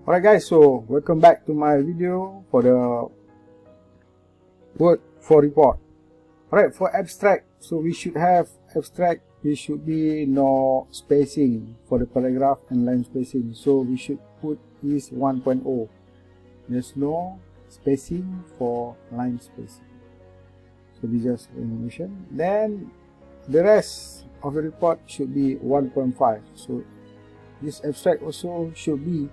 Alright guys, so welcome back to my video for the word for report. Alright, for abstract, so we should have abstract, there should be no spacing for the paragraph and line spacing. So we should put this 1.0. There's no spacing for line spacing. So this is just information. Then the rest of the report should be 1.5. So this abstract also should be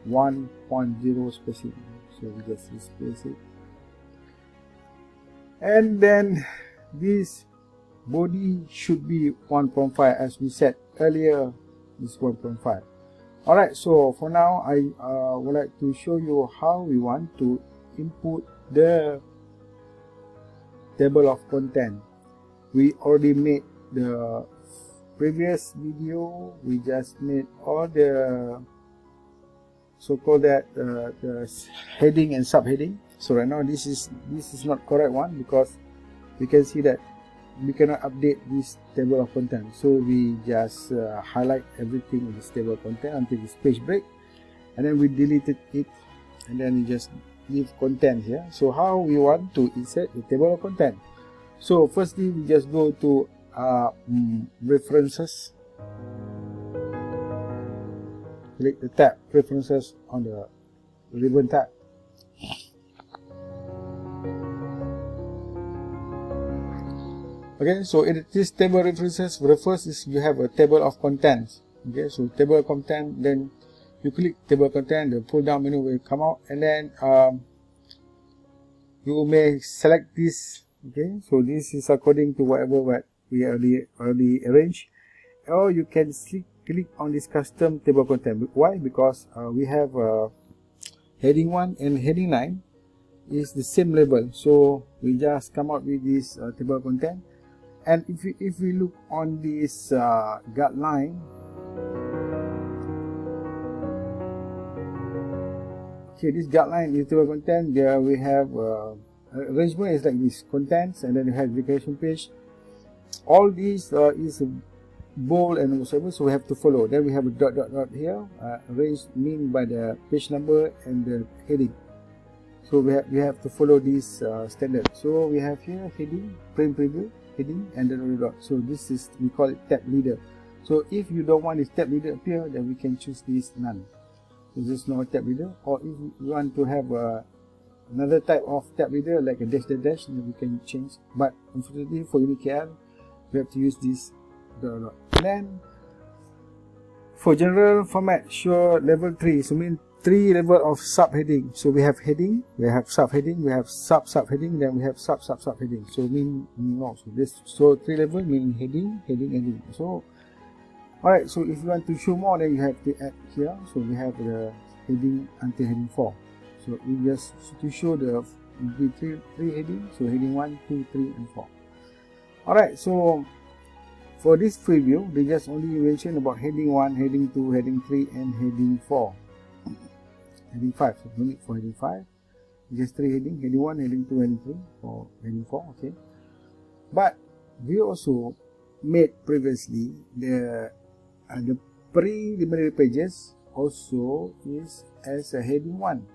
1.0 spacing. So we just displace it. And then this body should be 1.5 as we said earlier. This 1.5. Alright, so for now I would like to show you how we want to input the table of content. We already made the previous video. We just made all the so-called that the heading and subheading. So right now this is not correct one, because we can see that we cannot update this table of content. So we just highlight everything in this table of content until this page break, and then we deleted it, and then we just leave content here. So how we want to insert the table of content? So firstly, we just go to references. Click the tab references on the ribbon tab. Okay, so in this table references, the first is you have a table of contents. Okay, so table of content, then you click table of content, the pull down menu will come out, and then you may select this. Okay, so this is according to whatever what we already arranged, or you can click on this custom table of content. Why? Because we have heading 1 and heading 9 is the same label, so we just come out with this table of content. And if we look on this guideline, okay, this guideline is table of content. There we have arrangement is like this: contents, and then you have declaration page. All these is bold and whatever, so we have to follow. Then we have a dot here, arranged mean by the page number and the heading. So we have to follow this standard. So we have here heading, print preview, heading, and then dot. So this is, we call it tab leader. So if you don't want this tab leader appear, then we can choose this none. So there's no tab leader. Or if we want to have another type of tab leader like a dash, then we can change. But unfortunately for UniKL, we have to use this dot. Then for general format, show level 3, so mean 3 level of subheading. So we have heading, we have subheading, we have subheading, then we have subheading. So mean no, so 3 level mean heading. So alright, so if you want to show more, then you have to add here. So we have the heading until heading 4. So we just to show the three headings. So heading 1, 2, 3, and 4. Alright, so for this preview, they just only mention about heading 1, heading 2, heading 3, and heading 4. Heading 5, so no need for heading 5. Just 3 heading, heading 1, heading 2, heading 3, or heading 4, okay. But we also made previously the preliminary pages also is as a heading 1,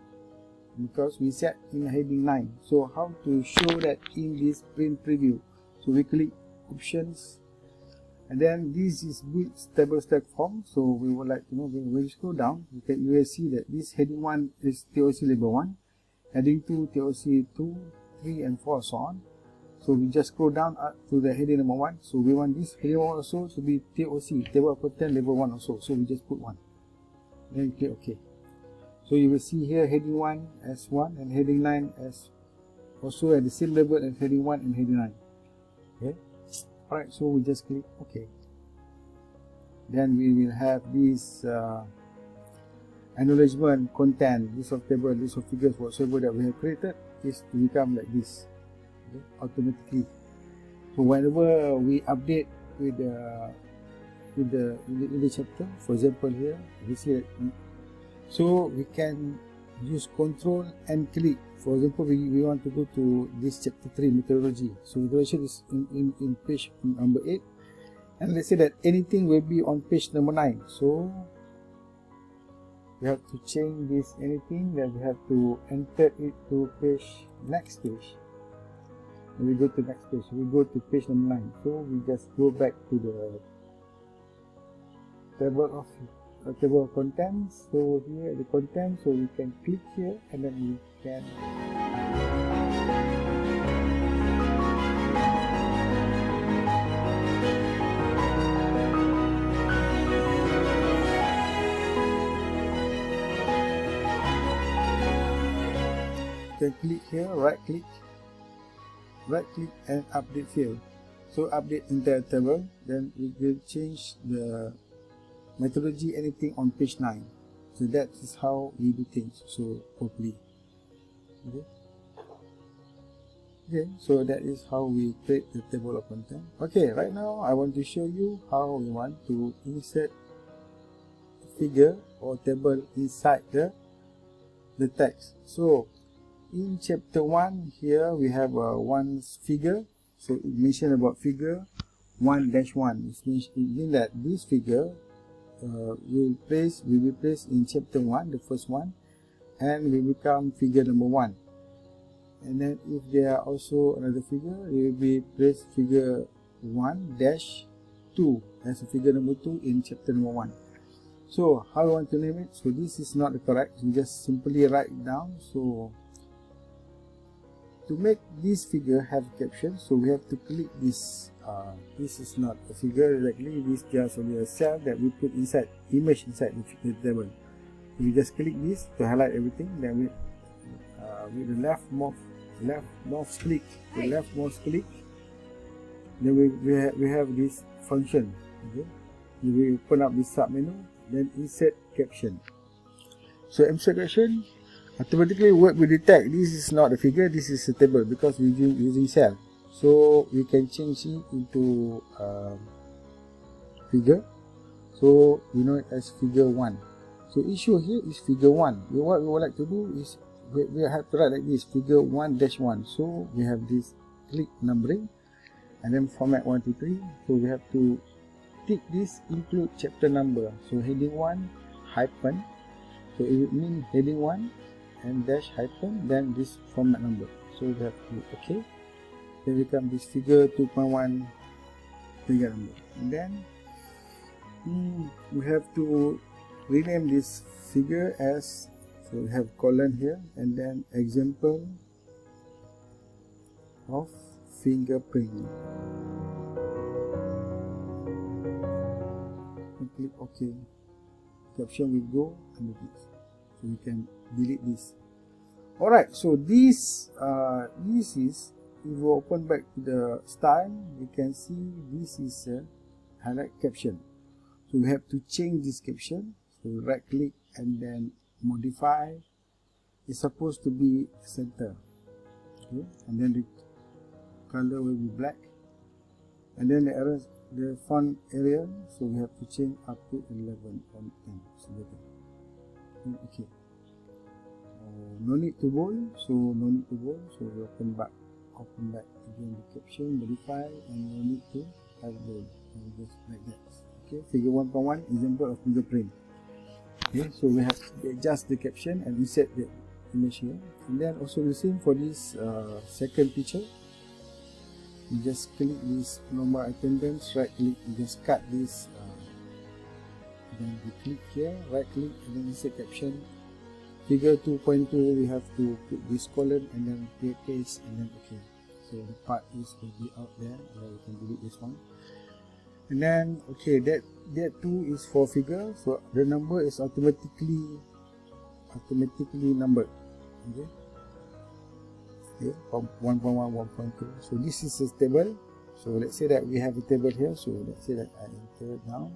because we set in heading 9. So how to show that in this print preview? So we click options, and then this is with table stack form. So we would like to know, when you scroll down, you will see that this heading 1 is TOC label 1, heading 2 TOC 2, 3, and 4, so on. So we just scroll down up to the heading number 1. So we want this heading 1 also to be TOC, table of content level 1 also. So we just put 1. Then you click OK. So you will see here heading 1 as 1 and heading 9 as also at the same level as heading 1 and heading 9. Okay. Alright, so we just click OK. Then we will have this acknowledgement content, list of table, list of figures, whatsoever that we have created is to become like this, okay, automatically. So whenever we update with the chapter, for example here, we see that, so we can use control and click. For example, we want to go to this chapter 3, methodology. So methodology is in page number 8, and let's say that anything will be on page number 9. So we have to change this anything, then we have to enter it to next page. When we go to next page, we go to page number 9. So we just go back to the table of contents. So here the contents, so we can click here and then we can click here, right click and update field. So update entire table, then we will change the methodology anything on page 9. So that is how we do things so properly. Okay, so that is how we create the table of content. Okay, right now I want to show you how we want to insert figure or table inside the text. So in chapter 1 here we have one figure, so it mentioned about figure 1-1. It means that this figure will be placed in chapter 1, the first one, and will become figure number 1. And then if there are also another figure, it will be placed figure 1-2 as a figure number 2 in chapter number 1. So how we want to name it? So this is not the correct, you just simply write it down. So to make this figure have caption, so we have to click this. This is not a figure directly, this is just only a cell that we put inside, image inside the table. We just click this to highlight everything, then with the leftmost click, then we have this function. Okay, we open up this sub menu, then insert caption. So insert caption, automatically Word will detect this is not a figure, this is a table, because we're using cell. So we can change it into figure. So we know it as figure 1. So issue here is figure 1. What we would like to do is we have to write like this, figure 1-1. So we have this click numbering and then format 1, 2, 3. So we have to tick this include chapter number. So heading 1 hyphen. So it would mean heading 1 and dash hyphen, then this format number. So we have to OK. Then become this figure 2.1 figure number. And then we have to rename this figure as, so we have colon here and then example of fingerprint. And click OK. Caption will go under this. So we can delete this. Alright, so this is, if we open back to the style, we can see this is a highlight caption. So we have to change this caption. So right click and then modify. It's supposed to be center. Okay, and then the color will be black. And then the font area, so we have to change up to 11 from 10. So better. Okay. No need to bold, so no need to bold. So we open back again the caption, modify, and no need to have bold. And just like that. Okay, figure 1.1 example of fingerprint. Okay, so we have to adjust the caption and insert the image here. And then also the same for this second picture. You just click this normal attendance, right click, you just cut this. Then we click here, right click, and then insert caption. Figure 2.2, we have to put this colon and then paste and then OK. So the part is will be out there, we can delete this one. And then okay, that 2 is for figure, so the number is automatically numbered. Okay. Okay, from 1.1, 1.2. So this is a table. So let's say that we have a table here. So let's say that I enter it now.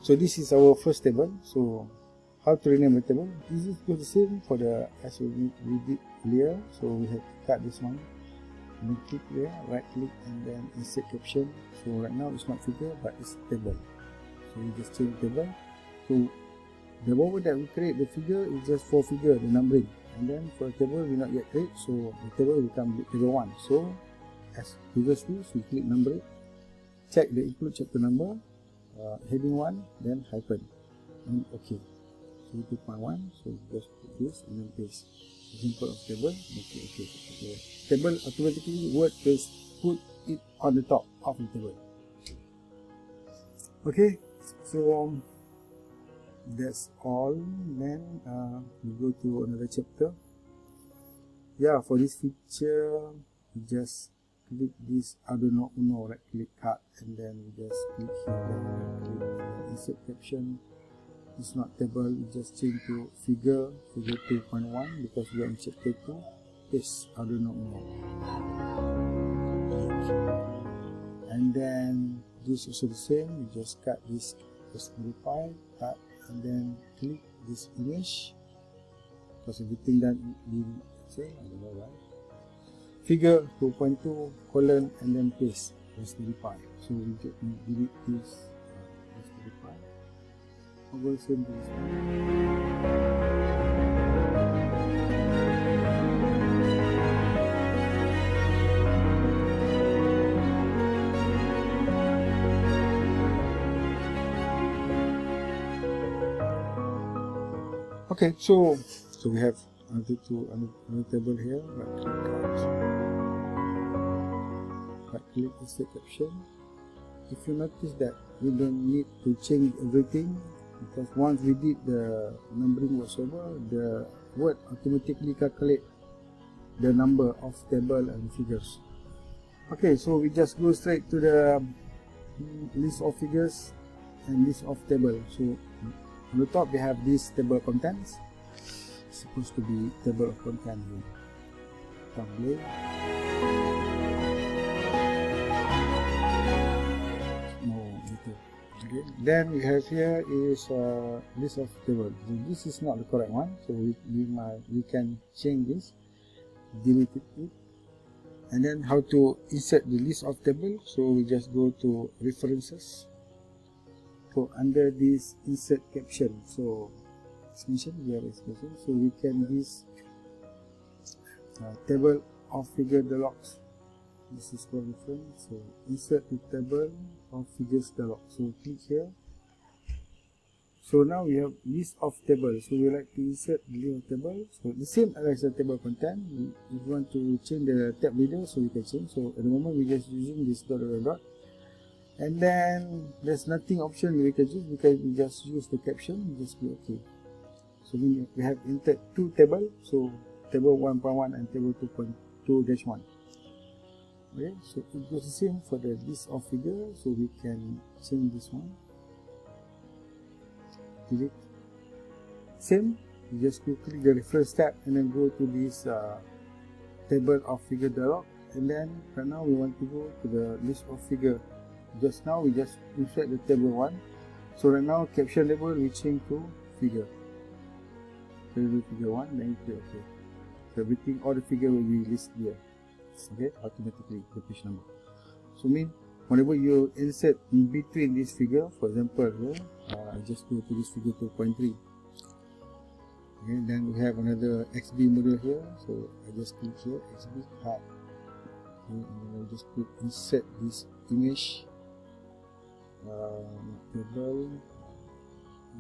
So this is our first table. So how to rename a table? This is the same for the as we did earlier. So we have to cut this one. And then click there, right click, and then insert caption. So right now it's not figure, but it's table. So we just change table. So the moment that we create the figure is just for figure, the numbering. And then for the table we not yet create, so the table will become table 1. So as previously, so we click number it, check the include chapter number, heading 1, then hyphen, and OK. 32.1. So just put this and then paste. Example of table. Okay. So table automatically word paste, put it on the top of the table. Okay, so that's all. Then we go to another chapter. Yeah, for this feature, we just click this Arduino Uno, right click card, and then we just click here, then click insert caption. It's not table, we just change to figure 2.1 because we are in chapter 2. Paste Arduino Uno. And then this is also the same, you just cut this Raspberry Pi, cut, and then click this image because everything done in same, I don't know why. Figure 2.2 colon and then paste Raspberry Pi. So we delete this Raspberry Pi. I'll go same to this one. Okay, so we have another table here. Right click insert caption. If you notice that we don't need to change everything because once we did the numbering whatsoever, the word automatically calculate the number of table and figures. Okay, so we just go straight to the list of figures and list of table. So on the top we have this table of contents. It's supposed to be table of content here. Tumblr. No, later. Okay. Then we have here is list of table. So this is not the correct one, so we can change this, delete it, and then how to insert the list of table. So we just go to references. So under this insert caption, so extension, we have extension, so we can use table of figure deluxe. This is for reference. So insert the table of figures deluxe. So click here. So now we have list of tables. So we like to insert the list of tables. So the same as the table content. If you want to change the tab leader, so we can change. So at the moment we're just using this dot. And then there's nothing option we can use because we just use the caption, just click OK. So we have entered two tables, so table 1.1 and table 2.2-1. Okay, so it goes the same for the list of figures, so we can change this one. Delete. Same, you just click the reference tab and then go to this table of figure dialog, and then right now we want to go to the list of figure. Just now we just insert the table 1. So right now caption label we change to figure. Table figure 1, then click OK. So everything, all the figure will be listed here. Okay, automatically the page number. So mean whenever you insert in between this figure, for example here, I just go to this figure 2.3. Okay, then we have another XB model here. So I just click here, XB cut. Okay, and then I just click insert this image. Table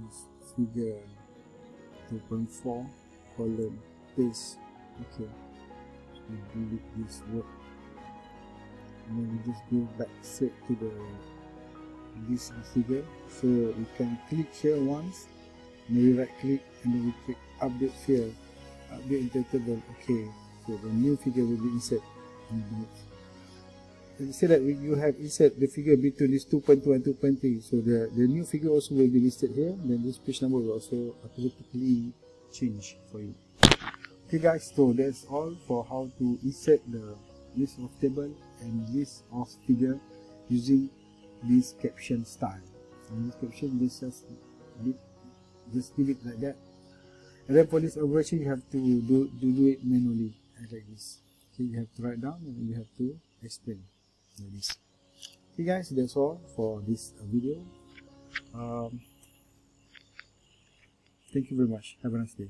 is figure 2.4 colon paste. Okay, so we delete this word and then we just go back straight to the this figure. So we can click here once, and we right click and then we click update field, update into table. Okay, so the new figure will be inserted. Say that you have insert the figure between this 2.2 and 2.3, so the new figure also will be listed here. Then this page number will also automatically change for you. Okay guys, so that's all for how to insert the list of table and list of figure using this caption style. And this caption, just leave it like that. And then for this operation, you have to do it manually like this. Okay, you have to write down and you have to explain. Like this. Okay guys, that's all for this video. Thank you very much. Have a nice day.